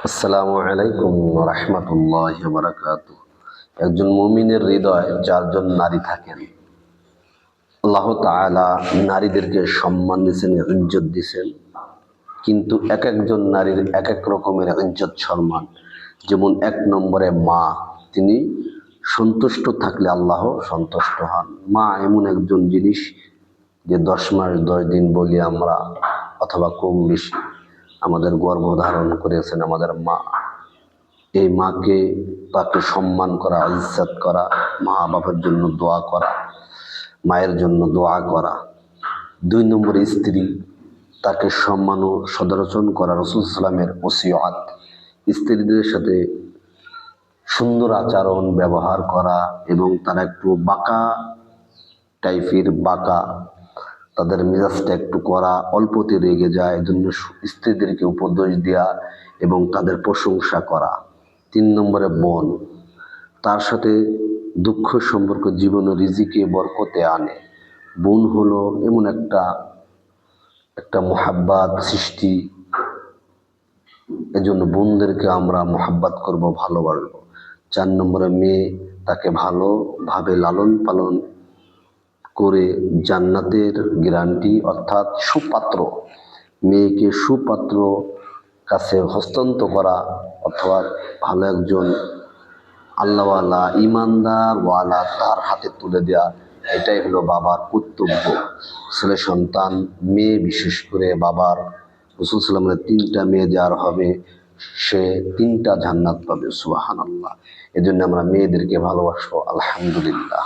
আসসালামু আলাইকুম রাহমাতুল্লাহি ওয়া বারাকাতুহু। একজন মুমিনের হৃদয়ে চারজন নারী থাকেন। আল্লাহ তাআলা নারীদেরকে সম্মান দিয়েছেন, ইজ্জত দিয়েছেন, কিন্তু এক একজন নারীর এক এক রকমের ইজ্জত সম্মান। যেমন এক নম্বরে মা, তিনি সন্তুষ্ট থাকলে আল্লাহ সন্তুষ্ট হন। মা এমন একজন জিনিস যে 10 মাস 10 দিন বলি আমরা, অথবা কম বেশি আমাদের গর্ভধারণ করেছেন আমাদের মা। এই মাকে, তাকে সম্মান করা, ইজ্জত করা, মা বাবার জন্য দোয়া করা, মায়ের জন্য দোয়া করা। 2 নম্বরে স্ত্রী, তাকে সম্মান ও সদাচরণ করা। রাসূল সাল্লামের ওসিয়ত, স্ত্রীদের সাথে সুন্দর আচরণ ব্যবহার করা, এবং তারা একটু বাঁকা টাইপের, বাঁকা, তাদের মেজাজটা একটু করা, অল্পতে রেগে যায়, এজন্য স্ত্রীদেরকে উপদেশ দেওয়া এবং তাদের প্রশংসা করা। 3 নম্বরে বোন, তার সাথে দুঃখ সম্পর্ক জীবনে রিজিকে বরকতে আনে। বোন হলো এমন একটা মোহাব্বত সৃষ্টি, এজন্য বোনদেরকে আমরা মোহাব্বত করব, ভালোবাসবো। 4 নম্বরে মেয়ে, তাকে ভালোভাবে লালন পালন করে জান্নাতের গ্যারান্টি, অর্থাৎ সুপাত্র, মেয়েকে সুপাত্র কাছে হস্তান্তর করা, অথবা ভালো একজন আল্লাহওয়ালা ইমানদার ওয়ালা তার হাতে তুলে দেওয়া। এটাই হলো বাবার কর্তব্য। ছেলে সন্তান, মেয়ে বিশেষ করে বাবার, রাসূল সাল্লাল্লাহু আলাইহি 3টা মেয়ে যার হবে, সে 3টা জান্নাত পাবে। সুবহানাল্লাহ। এজন্য আমরা মেয়েদেরকে ভালোবাসবো। আলহামদুলিল্লাহ।